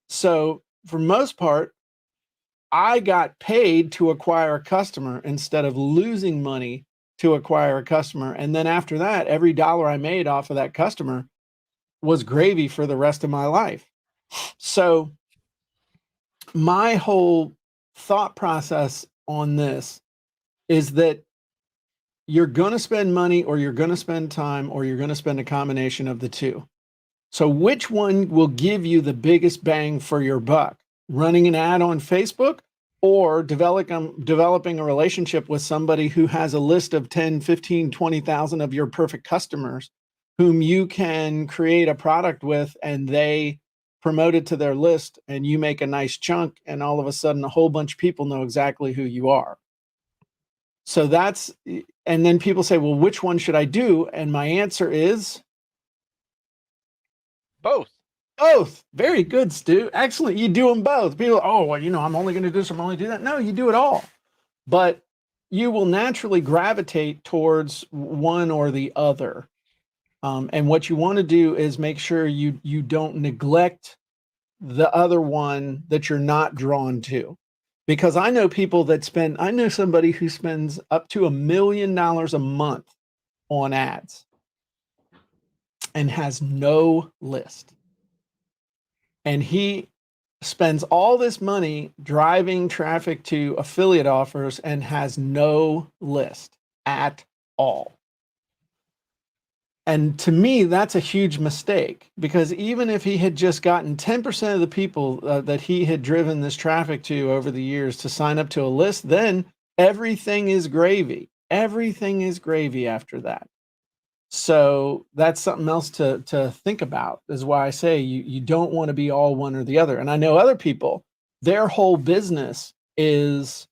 So for most part, I got paid to acquire a customer instead of losing money to acquire a customer. And then after that, every dollar I made off of that customer was gravy for the rest of my life. So my whole thought process on this is that you're going to spend money or you're going to spend time or you're going to spend a combination of the two. So which one will give you the biggest bang for your buck? Running an ad on Facebook or developing a relationship with somebody who has a list of 10, 15, 20,000 of your perfect customers whom you can create a product with, and they promote it to their list and you make a nice chunk, and all of a sudden a whole bunch of people know exactly who you are. So and then people say, well, which one should I do? And my answer is both. Both. Very good, Stu. Excellent. You do them both. People, oh, well, I'm only going to do this. I'm only do that. No, you do it all. But you will naturally gravitate towards one or the other. And what you want to do is make sure you don't neglect the other one that you're not drawn to. Because I know people that I know somebody who spends up to $1 million a month on ads and has no list. And he spends all this money driving traffic to affiliate offers and has no list at all. And to me, that's a huge mistake, because even if he had just gotten 10% of the people that he had driven this traffic to over the years to sign up to a list, then everything is gravy. Everything is gravy after that. So that's something else to think about, is why I say you don't want to be all one or the other. And I know other people, their whole business is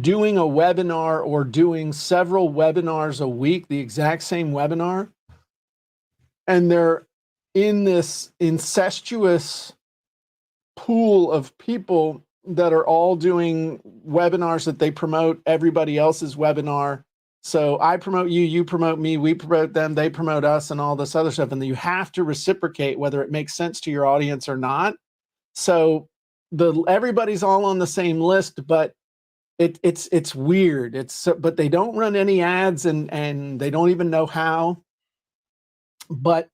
doing a webinar or doing several webinars a week, the exact same webinar. And they're in this incestuous pool of people that are all doing webinars that they promote everybody else's webinar. So I promote you, you promote me, we promote them, they promote us, and all this other stuff. And you have to reciprocate whether it makes sense to your audience or not. So everybody's all on the same list, but it's weird. But they don't run any ads, and they don't even know how. But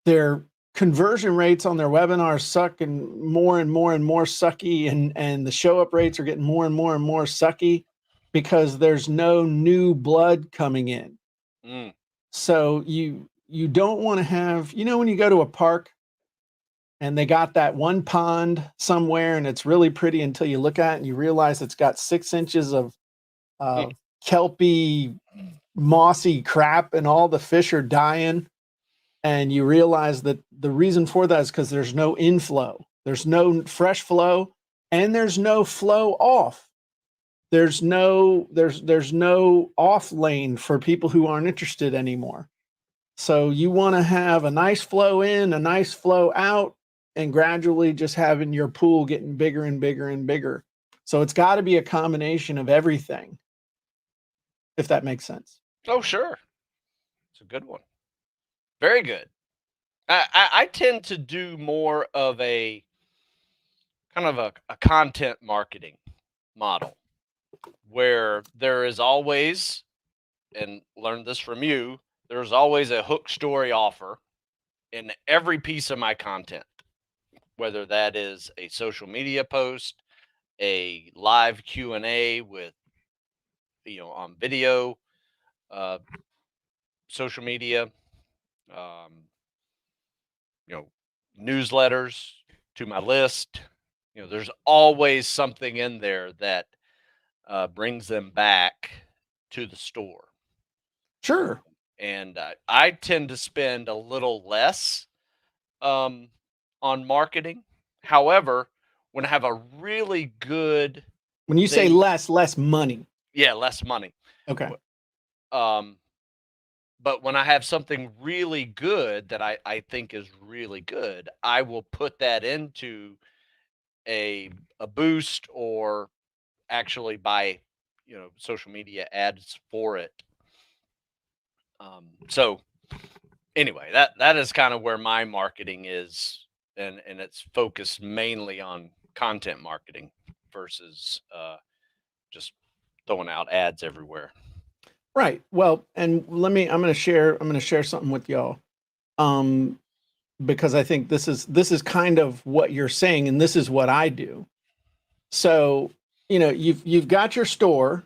their conversion rates on their webinars suck, and more sucky, and the show up rates are getting more and more sucky because there's no new blood coming in. So you don't want to have, when you go to a park and they got that one pond somewhere and it's really pretty until you look at it and you realize it's got 6 inches of kelpy, mossy crap and all the fish are dying. And you realize that the reason for that is because there's no inflow. There's no fresh flow, and there's no flow off. There's no off lane for people who aren't interested anymore. So you want to have a nice flow in, a nice flow out, and gradually just having your pool getting bigger and bigger and bigger. So it's got to be a combination of everything, if that makes sense. Oh, sure. It's a good one. Very good. I tend to do more of a kind of a content marketing model where there is always, and learned this from you, there's always a hook story offer in every piece of my content, whether that is a social media post, a live Q&A with, on video, social media, newsletters to my list. There's always something in there that brings them back to the store. Sure. And I tend to spend a little less on marketing. However, when I have a really good, when you say less money. Yeah, less money. Okay. But when I have something really good that I think is really good, I will put that into a boost or actually buy, social media ads for it. So anyway, that is kind of where my marketing is, and it's focused mainly on content marketing versus just throwing out ads everywhere. Right. Well, and I'm going to share something with y'all. Because I think this is kind of what you're saying, and this is what I do. So, you've got your store,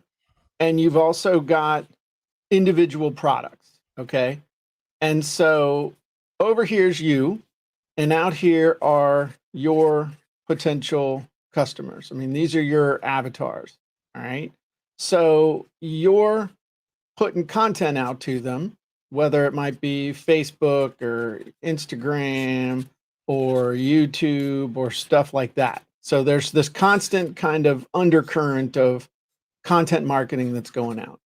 and you've also got individual products. Okay. And so over here's you, and out here are your potential customers. I mean, these are your avatars. All right. So you're putting content out to them, whether it might be Facebook or Instagram or YouTube or stuff like that. So there's this constant kind of undercurrent of content marketing that's going out.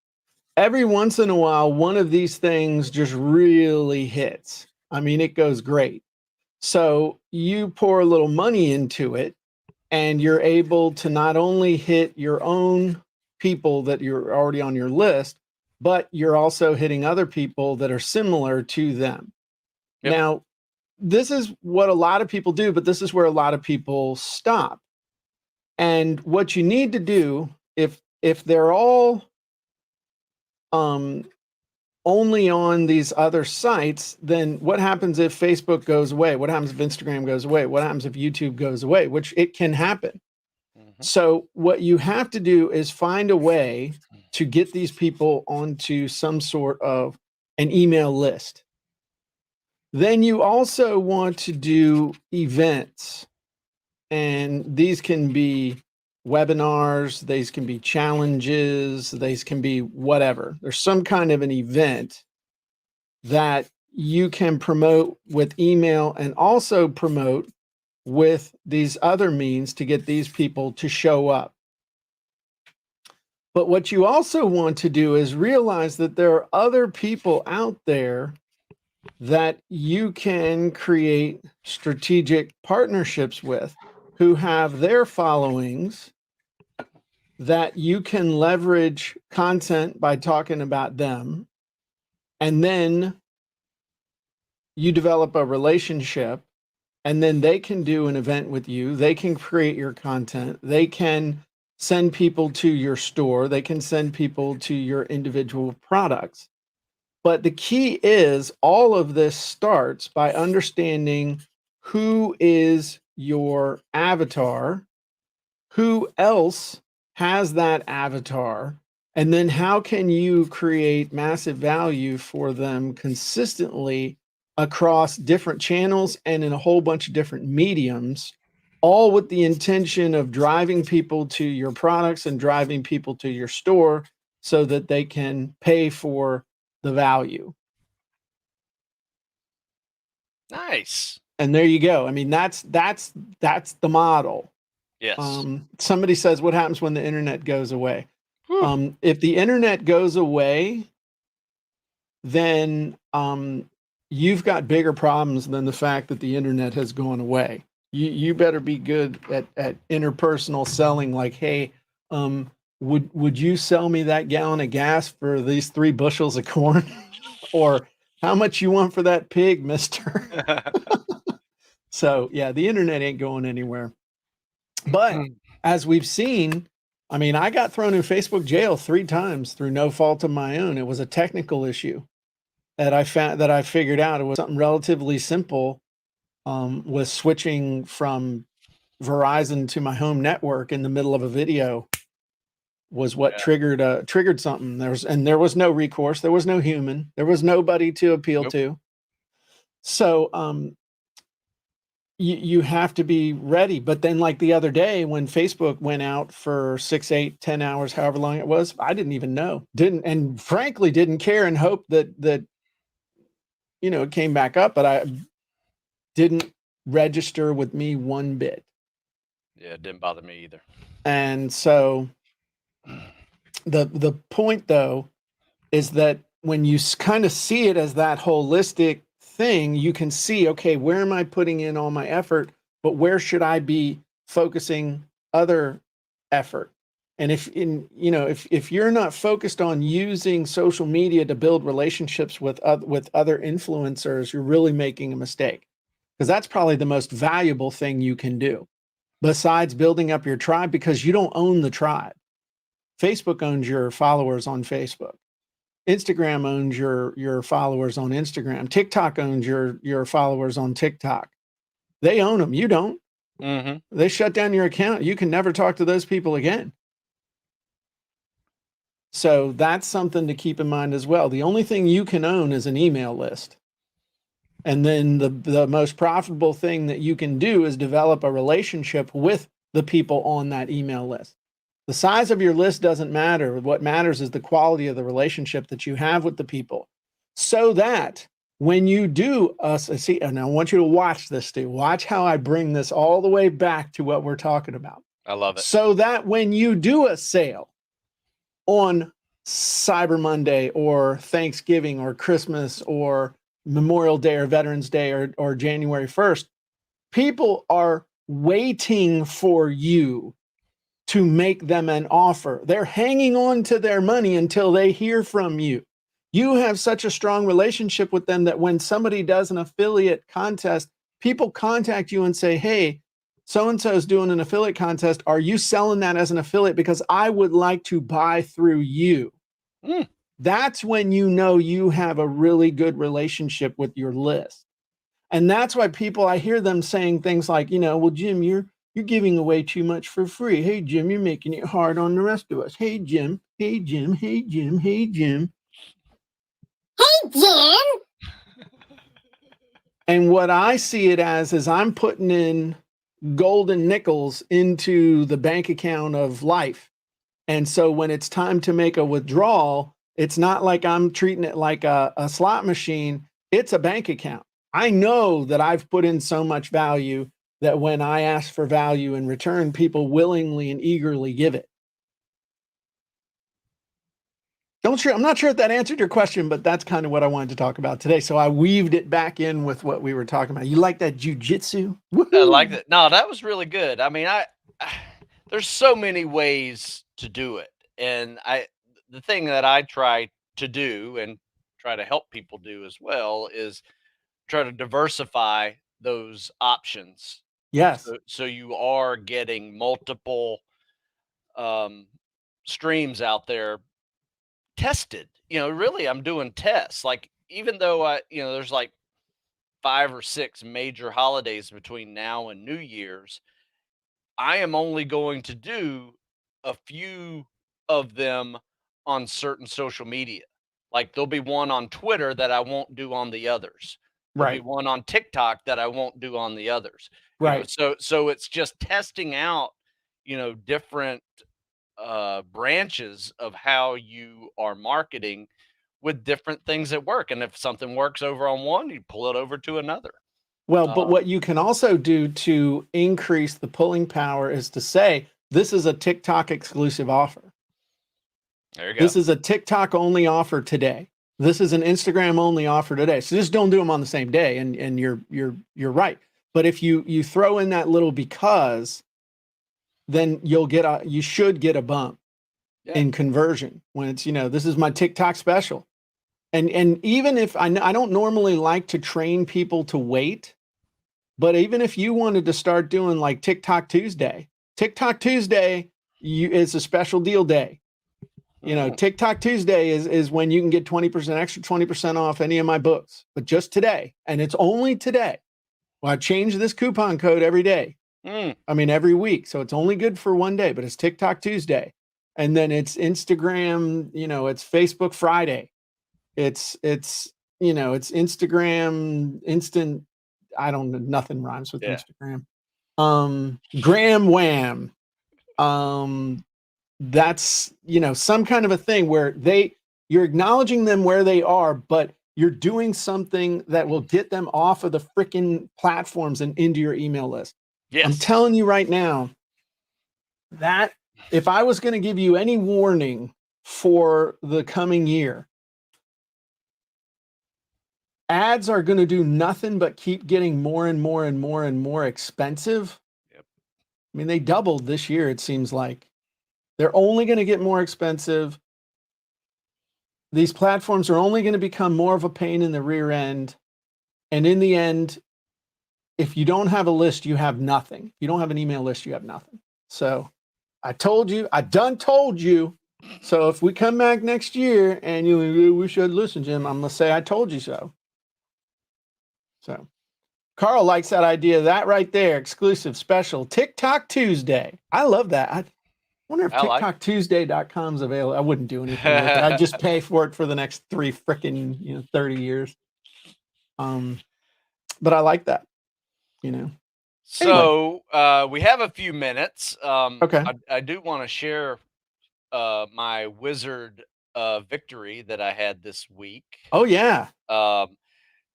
Every once in a while, one of these things just really hits. I mean, it goes great. So you pour a little money into it, and you're able to not only hit your own people that you're already on your list, but you're also hitting other people that are similar to them. Yep. Now, this is what a lot of people do, but this is where a lot of people stop. And what you need to do, if they're all only on these other sites, then what happens if Facebook goes away? What happens if Instagram goes away? What happens if YouTube goes away? Which it can happen. Mm-hmm. So what you have to do is find a way to get these people onto some sort of an email list. Then you also want to do events, and these can be webinars, these can be challenges, these can be whatever. There's some kind of an event that you can promote with email and also promote with these other means to get these people to show up. But what you also want to do is realize that there are other people out there that you can create strategic partnerships with who have their followings that you can leverage content by talking about them. And then you develop a relationship, and then they can do an event with you. They can create your content. They can send people to your store. They can send people to your individual products. But the key is all of this starts by understanding who is your avatar, who else has that avatar, and then how can you create massive value for them consistently across different channels and in a whole bunch of different mediums, all with the intention of driving people to your products and driving people to your store so that they can pay for the value. Nice. And there you go. I mean, that's the model. Yes. Somebody says, what happens when the internet goes away? Whew. If the internet goes away, then you've got bigger problems than the fact that the internet has gone away. You better be good at interpersonal selling. Like, hey, would you sell me that gallon of gas for these 3 bushels of corn? Or how much you want for that pig, mister? So yeah, the internet ain't going anywhere. But as we've seen, I mean, I got thrown in Facebook jail 3 times through no fault of my own. It was a technical issue that I figured out. It was something relatively simple, with switching from Verizon to my home network in the middle of a video was what Yeah. triggered something. There was no recourse. There was no human. There was nobody to appeal Nope. to. So you have to be ready. But then, like the other day when Facebook went out for 6, 8, 10 hours, however long it was, I didn't even know. And frankly didn't care, and hoped that it came back up, but I didn't register with me one bit. Yeah, it didn't bother me either. And so the point though is that when you kind of see it as that holistic thing, you can see, okay, where am I putting in all my effort, but where should I be focusing other effort? And if you're not focused on using social media to build relationships with other influencers, you're really making a mistake, because that's probably the most valuable thing you can do besides building up your tribe, because you don't own the tribe. Facebook owns your followers on Facebook. Instagram owns your followers on Instagram. TikTok owns your followers on TikTok. They own them. You don't. Mm-hmm. They shut down your account. You can never talk to those people again. So that's something to keep in mind as well. The only thing you can own is an email list. And then the most profitable thing that you can do is develop a relationship with the people on that email list. The size of your list doesn't matter. What matters is the quality of the relationship that you have with the people. So that when you do see, and I want you to watch this, Stu. Watch how I bring this all the way back to what we're talking about. I love it. So that when you do a sale on Cyber Monday or Thanksgiving or Christmas or Memorial Day or Veterans Day or January 1st, people are waiting for you to make them an offer. They're hanging on to their money until they hear from you. You have such a strong relationship with them that when somebody does an affiliate contest, people contact you and say, hey, so-and-so is doing an affiliate contest. Are you selling that as an affiliate? Because I would like to buy through you. Mm. That's when you know you have a really good relationship with your list. And that's why I hear them saying things like, well, Jim, you're giving away too much for free. Hey, Jim, you're making it hard on the rest of us. Hey, Jim. Hey, Jim. Hey, Jim. Hey, Jim. Hey, Jim. And what I see it as is I'm putting in golden nickels into the bank account of life. And so when it's time to make a withdrawal, it's not like I'm treating it like a slot machine. It's a bank account. I know that I've put in so much value that when I ask for value in return, people willingly and eagerly give it. I'm not sure if that answered your question, but that's kind of what I wanted to talk about today. So I weaved it back in with what we were talking about. You like that jujitsu? I like that. No, that was really good. I mean, there's so many ways to do it. And the thing that I try to do and try to help people do as well is try to diversify those options. Yes. So you are getting multiple streams out there tested. Really, I'm doing tests. Like, even though there's like 5 or 6 major holidays between now and New Year's, I am only going to do a few of them on certain social media. Like, there'll be one on Twitter that I won't do on the others. There'll be Right. one on TikTok that I won't do on the others. Right. So it's just testing out, different branches of how you are marketing with different things that work. And if something works over on one, you pull it over to another. Well, but what you can also do to increase the pulling power is to say, this is a TikTok exclusive offer. There you go. This is a TikTok only offer today. This is an Instagram only offer today. So just don't do them on the same day. And you're right. But if you throw in that little because, then you should get a bump in conversion when it's, this is my TikTok special. And even if I don't normally like to train people to wait, but even if you wanted to start doing like TikTok Tuesday is a special deal day. TikTok Tuesday is when you can get 20% off any of my books, but just today. And it's only today. Well, I change this coupon code every day. Every week. So it's only good for one day, but it's TikTok Tuesday. And then it's Instagram, it's Facebook Friday. It's Instagram instant. I don't know. Nothing rhymes with Instagram. Gram Wham. That's, some kind of a thing where you're acknowledging them where they are, but you're doing something that will get them off of the freaking platforms and into your email list. Yes. I'm telling you right now that if I was going to give you any warning for the coming year, ads are going to do nothing but keep getting more and more and more and more expensive. Yep. They doubled this year, it seems like. They're only going to get more expensive. These platforms are only going to become more of a pain in the rear end. And in the end, if you don't have a list, you have nothing. If you don't have an email list, you have nothing. So I told you, I done told you. So if we come back next year and we should listen, Jim, I'm going to say, I told you so. So Carl likes that idea. That right there, exclusive special TikTok Tuesday. I love that. I wonder if TikTokTuesday.com is available. I wouldn't do anything with it. I'd just pay for it for the next 30 years. But I like that, So we have a few minutes. Okay. I do want to share my wizard victory that I had this week. Oh, yeah.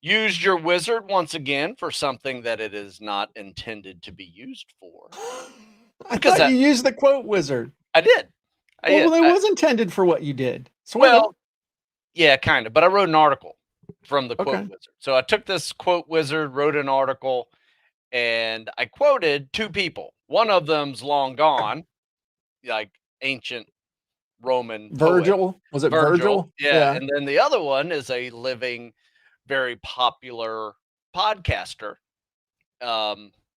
Used your wizard once again for something that it is not intended to be used for. I thought you used the quote wizard. I did. Well, it was intended for what you did. Well, yeah, kind of. But I wrote an article from the quote wizard. So I took this quote wizard, wrote an article, and I quoted 2 people. One of them's long gone, like ancient Roman Virgil. Poet. Was it Virgil? Yeah. And then the other one is a living, very popular podcaster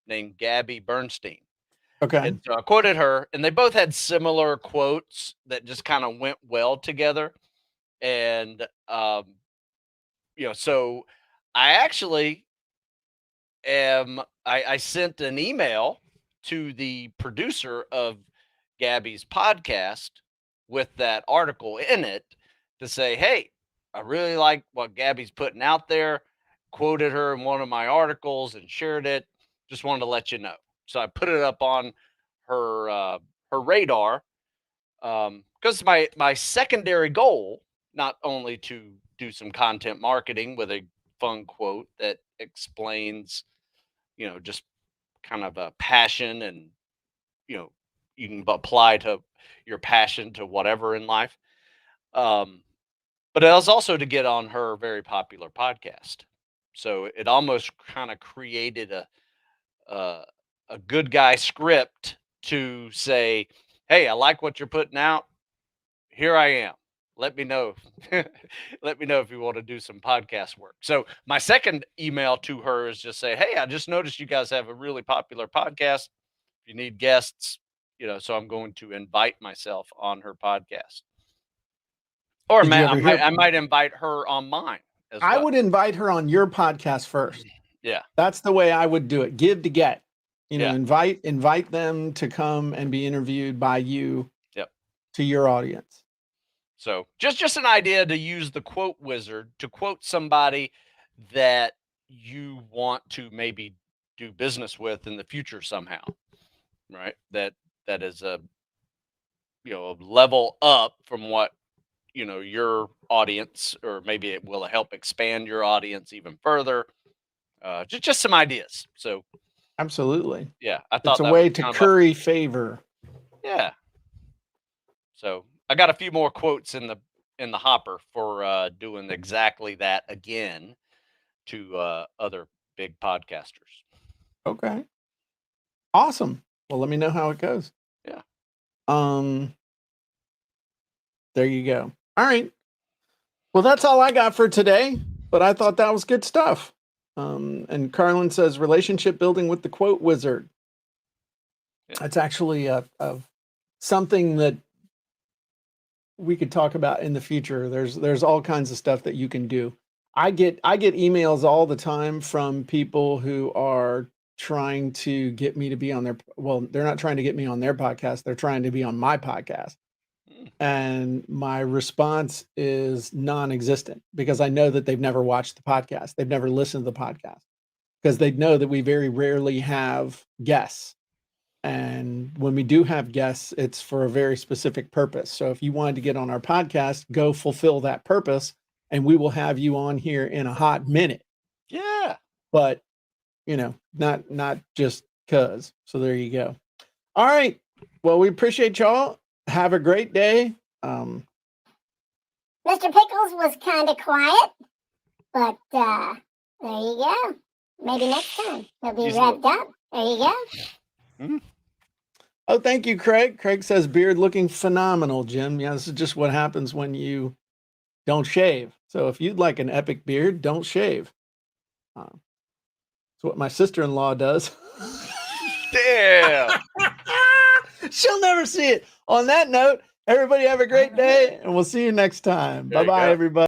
named Gabby Bernstein. Okay. And so I quoted her, and they both had similar quotes that just kind of went well together. And, so I actually I sent an email to the producer of Gabby's podcast with that article in it to say, hey, I really like what Gabby's putting out there. Quoted her in one of my articles and shared it. Just wanted to let you know. So I put it up on her radar because my secondary goal, not only to do some content marketing with a fun quote that explains, just kind of a passion and, you can apply to your passion to whatever in life. But it was also to get on her very popular podcast. So it almost kind of created a good guy script to say, hey, I like what you're putting out. Here I am. let me know. Let me know if you want to do some podcast work. So my second email to her is just say, hey, I just noticed you guys have a really popular podcast. If you need guests, so I'm going to invite myself on her podcast. Or Did you ever hear? I might invite her on mine as I well. would invite her on your podcast first. Yeah. That's the way I would do it. Give to get. Yeah. Invite them to come and be interviewed by you. Yep. To your audience. So just an idea to use the quote wizard to quote somebody that you want to maybe do business with in the future somehow, right? That is a level up from what your audience, or maybe it will help expand your audience even further. Just some ideas. So absolutely, yeah, I it's thought a that way was to kind of curry favor. Yeah. So I got a few more quotes in the hopper for doing exactly that again to other big podcasters. Okay. Awesome. Well, let me know how it goes. Yeah. There you go. All right. Well, that's all I got for today, but I thought that was good stuff. And Carlin says relationship building with the quote wizard. Yeah. That's actually a something that we could talk about in the future. There's all kinds of stuff that you can do. I get emails all the time from people who are trying to get me to be on their, well, they're not trying to get me on their podcast. They're trying to be on my podcast. And my response is non-existent because I know that they've never watched the podcast. They've never listened to the podcast because they know that we very rarely have guests. And when we do have guests, it's for a very specific purpose. So if you wanted to get on our podcast, go fulfill that purpose and we will have you on here in a hot minute. Yeah. But, not just cause. So there you go. All right. Well, we appreciate y'all. Have a great day. Mr. Pickles was kind of quiet, but there you go. Maybe next time he'll be revved up. There you go. Mm-hmm. Oh, thank you, Craig. Craig says beard looking phenomenal, Jim. Yeah, this is just what happens when you don't shave. So if you'd like an epic beard, don't shave. That's what my sister-in-law does. Damn. She'll never see it. On that note, everybody have a great day, and we'll see you next time. Bye-bye, everybody.